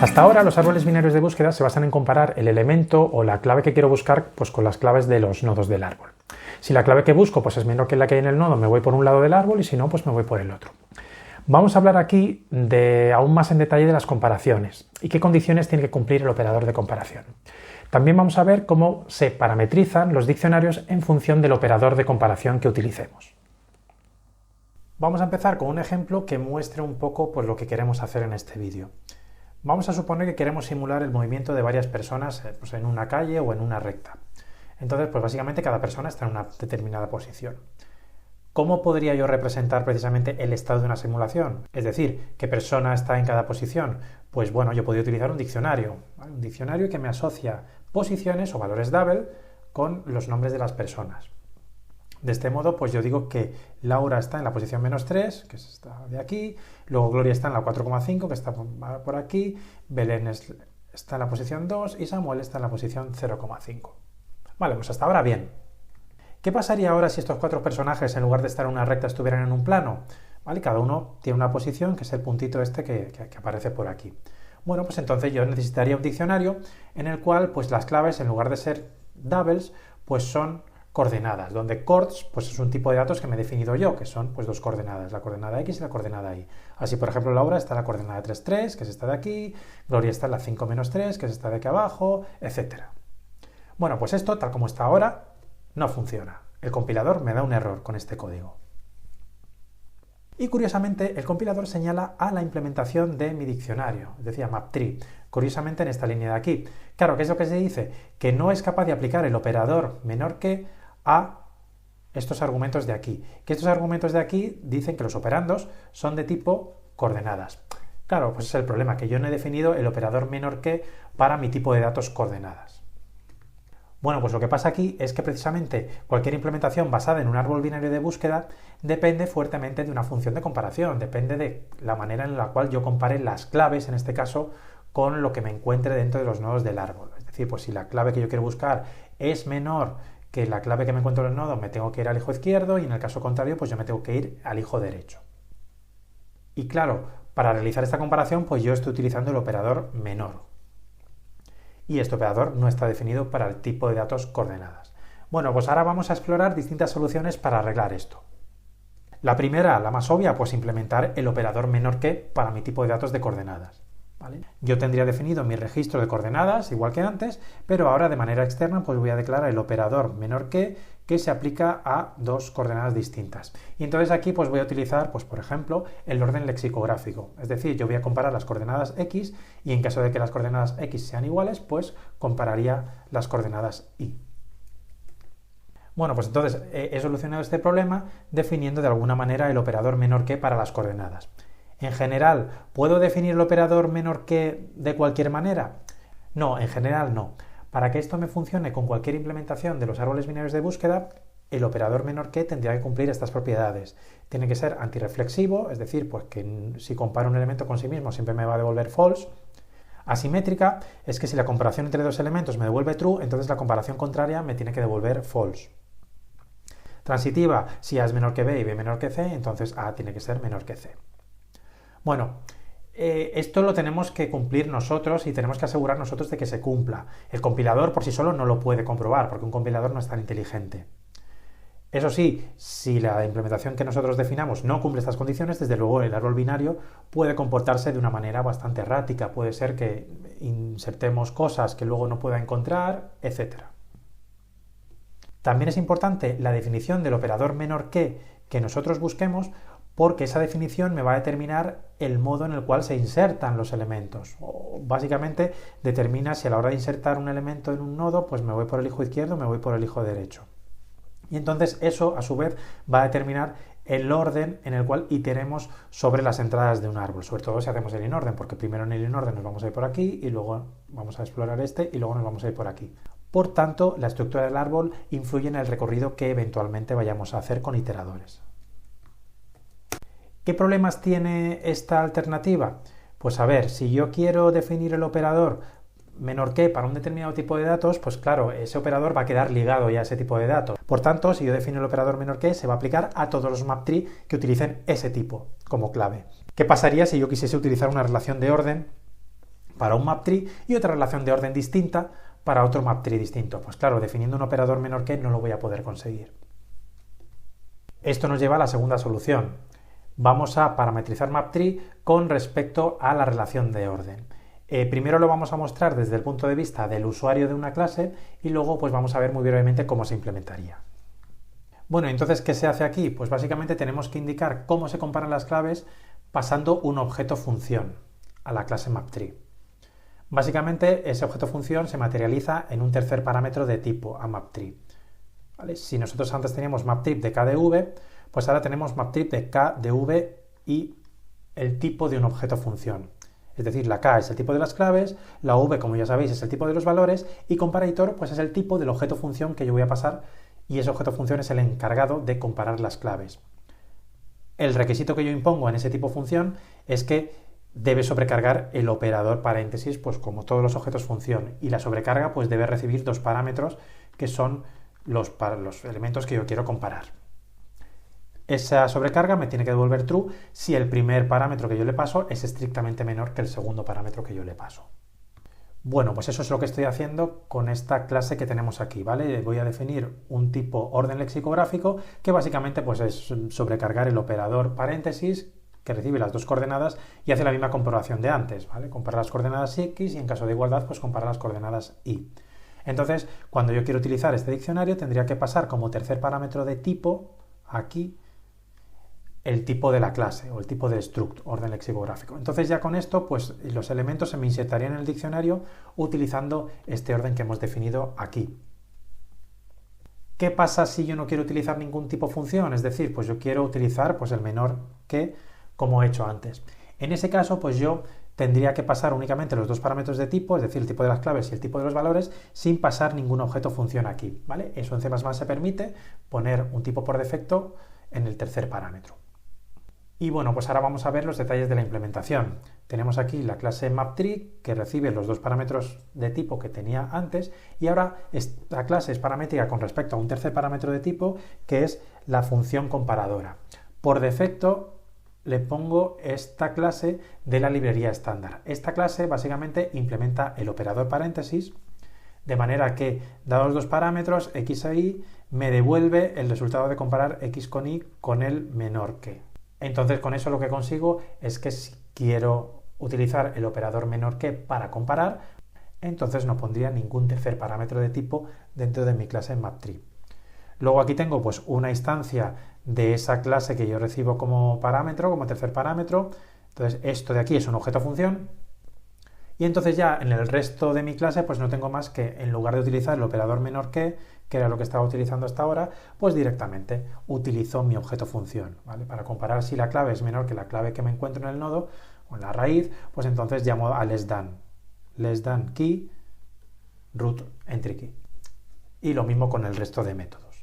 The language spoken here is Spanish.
Hasta ahora los árboles binarios de búsqueda se basan en comparar el elemento o la clave que quiero buscar pues, con las claves de los nodos del árbol. Si la clave que busco pues, es menor que la que hay en el nodo, me voy por un lado del árbol y si no, pues me voy por el otro. Vamos a hablar aquí aún más en detalle de las comparaciones y qué condiciones tiene que cumplir el operador de comparación. También vamos a ver cómo se parametrizan los diccionarios en función del operador de comparación que utilicemos. Vamos a empezar con un ejemplo que muestre un poco pues, lo que queremos hacer en este vídeo. Vamos a suponer que queremos simular el movimiento de varias personas pues, en una calle o en una recta. Entonces, pues básicamente cada persona está en una determinada posición. ¿Cómo podría yo representar precisamente el estado de una simulación? Es decir, ¿qué persona está en cada posición? Pues bueno, yo podría utilizar un diccionario, ¿vale? Un diccionario que me asocia posiciones o valores double con los nombres de las personas. De este modo, pues yo digo que Laura está en la posición -3, que es esta de aquí, luego Gloria está en la 4,5, que está por aquí, Belén está en la posición 2 y Samuel está en la posición 0,5. Vale, pues hasta ahora bien. ¿Qué pasaría ahora si estos cuatro personajes, en lugar de estar en una recta, estuvieran en un plano? ¿Vale? Cada uno tiene una posición, que es el puntito este que aparece por aquí. Bueno, pues entonces yo necesitaría un diccionario en el cual pues las claves, en lugar de ser doubles, pues son coordenadas, donde coords pues es un tipo de datos que me he definido yo, que son pues dos coordenadas, la coordenada X y la coordenada Y. Así, por ejemplo, Laura está en la coordenada 3, 3, que es esta de aquí, Gloria está en la 5, -3, que es esta de aquí abajo, etc. Bueno, pues esto, tal como está ahora, no funciona. El compilador me da un error con este código. Y curiosamente, el compilador señala a la implementación de mi diccionario, es decir, a maptree, curiosamente en esta línea de aquí. Claro, ¿qué es lo que se dice? Que no es capaz de aplicar el operador menor que a estos argumentos de aquí. Que estos argumentos de aquí dicen que los operandos son de tipo coordenadas. Claro, pues es el problema, que yo no he definido el operador menor que para mi tipo de datos coordenadas. Bueno, pues lo que pasa aquí es que precisamente cualquier implementación basada en un árbol binario de búsqueda depende fuertemente de una función de comparación, depende de la manera en la cual yo compare las claves, en este caso, con lo que me encuentre dentro de los nodos del árbol. Es decir, pues si la clave que yo quiero buscar es menor que la clave que me encuentro en el nodo, me tengo que ir al hijo izquierdo y en el caso contrario, pues yo me tengo que ir al hijo derecho. Y claro, para realizar esta comparación, pues yo estoy utilizando el operador menor. Y este operador no está definido para el tipo de datos coordenadas. Bueno, pues ahora vamos a explorar distintas soluciones para arreglar esto. La primera, la más obvia, pues implementar el operador menor que para mi tipo de datos de coordenadas. ¿Vale? Yo tendría definido mi registro de coordenadas, igual que antes, pero ahora de manera externa pues voy a declarar el operador menor que se aplica a dos coordenadas distintas. Y entonces aquí pues voy a utilizar, pues por ejemplo, el orden lexicográfico. Es decir, yo voy a comparar las coordenadas X y en caso de que las coordenadas X sean iguales, pues compararía las coordenadas Y. Bueno, pues entonces he solucionado este problema definiendo de alguna manera el operador menor que para las coordenadas. En general, ¿puedo definir el operador menor que de cualquier manera? No, en general no. Para que esto me funcione con cualquier implementación de los árboles binarios de búsqueda, el operador menor que tendría que cumplir estas propiedades. Tiene que ser antirreflexivo, es decir, pues que si comparo un elemento con sí mismo siempre me va a devolver false. Asimétrica es que si la comparación entre dos elementos me devuelve true, entonces la comparación contraria me tiene que devolver false. Transitiva, si A es menor que B y B menor que C, entonces A tiene que ser menor que C. Bueno, esto lo tenemos que cumplir nosotros y tenemos que asegurar nosotros de que se cumpla. El compilador por sí solo no lo puede comprobar porque un compilador no es tan inteligente. Eso sí, si la implementación que nosotros definamos no cumple estas condiciones, desde luego el árbol binario puede comportarse de una manera bastante errática. Puede ser que insertemos cosas que luego no pueda encontrar, etc. También es importante la definición del operador menor que nosotros busquemos, porque esa definición me va a determinar el modo en el cual se insertan los elementos. O básicamente determina si a la hora de insertar un elemento en un nodo, pues me voy por el hijo izquierdo o me voy por el hijo derecho. Y entonces eso, a su vez, va a determinar el orden en el cual iteremos sobre las entradas de un árbol, sobre todo si hacemos el inorden, porque primero en el inorden nos vamos a ir por aquí y luego vamos a explorar este y luego nos vamos a ir por aquí. Por tanto, la estructura del árbol influye en el recorrido que eventualmente vayamos a hacer con iteradores. ¿Qué problemas tiene esta alternativa? Pues a ver, si yo quiero definir el operador menor que para un determinado tipo de datos, pues claro, ese operador va a quedar ligado ya a ese tipo de datos. Por tanto, si yo defino el operador menor que, se va a aplicar a todos los maptree que utilicen ese tipo como clave. ¿Qué pasaría si yo quisiese utilizar una relación de orden para un maptree y otra relación de orden distinta para otro maptree distinto. Pues claro, definiendo un operador menor que no lo voy a poder conseguir. Esto nos lleva a la segunda solución. Vamos a parametrizar maptree con respecto a la relación de orden. Primero lo vamos a mostrar desde el punto de vista del usuario de una clase y luego pues vamos a ver muy brevemente cómo se implementaría. Bueno, entonces, ¿qué se hace aquí? Pues básicamente tenemos que indicar cómo se comparan las claves pasando un objeto función a la clase maptree. Básicamente ese objeto función se materializa en un tercer parámetro de tipo aMapTree. ¿Vale? Si nosotros antes teníamos maptree de k de v, pues ahora tenemos maptree de k de v y el tipo de un objeto función. Es decir, la k es el tipo de las claves, la v, como ya sabéis, es el tipo de los valores y comparator pues es el tipo del objeto función que yo voy a pasar y ese objeto función es el encargado de comparar las claves. El requisito que yo impongo en ese tipo función es que debe sobrecargar el operador paréntesis, pues como todos los objetos función, y la sobrecarga pues debe recibir dos parámetros que son los elementos que yo quiero comparar. Esa sobrecarga me tiene que devolver true si el primer parámetro que yo le paso es estrictamente menor que el segundo parámetro que yo le paso. Bueno, pues eso es lo que estoy haciendo con esta clase que tenemos aquí, ¿vale? Voy a definir un tipo orden lexicográfico que básicamente pues es sobrecargar el operador paréntesis que recibe las dos coordenadas y hace la misma comprobación de antes, ¿vale? Compara las coordenadas x y en caso de igualdad pues compara las coordenadas y. Entonces, cuando yo quiero utilizar este diccionario tendría que pasar como tercer parámetro de tipo aquí el tipo de la clase o el tipo de struct, orden lexicográfico. Entonces ya con esto pues los elementos se me insertarían en el diccionario utilizando este orden que hemos definido aquí. ¿Qué pasa si yo no quiero utilizar ningún tipo de función? Es decir, pues yo quiero utilizar pues el menor que como he hecho antes. En ese caso pues yo tendría que pasar únicamente los dos parámetros de tipo, es decir, el tipo de las claves y el tipo de los valores, sin pasar ningún objeto función aquí, ¿vale? Eso en C++ se permite poner un tipo por defecto en el tercer parámetro. Y bueno, pues ahora vamos a ver los detalles de la implementación. Tenemos aquí la clase mapTree que recibe los dos parámetros de tipo que tenía antes y ahora esta clase es paramétrica con respecto a un tercer parámetro de tipo que es la función comparadora. Por defecto le pongo esta clase de la librería estándar. Esta clase básicamente implementa el operador paréntesis de manera que, dados los dos parámetros x e y, me devuelve el resultado de comparar x con y con el menor que. Entonces con eso lo que consigo es que si quiero utilizar el operador menor que para comparar, entonces no pondría ningún tercer parámetro de tipo dentro de mi clase mapTree. Luego aquí tengo pues una instancia de esa clase que yo recibo como parámetro, como tercer parámetro. Entonces esto de aquí es un objeto función. Y entonces ya en el resto de mi clase pues no tengo más que, en lugar de utilizar el operador menor que era lo que estaba utilizando hasta ahora, pues directamente utilizo mi objeto función, ¿vale? Para comparar si la clave es menor que la clave que me encuentro en el nodo o en la raíz, pues entonces llamo a less than key root entry key. Y lo mismo con el resto de métodos.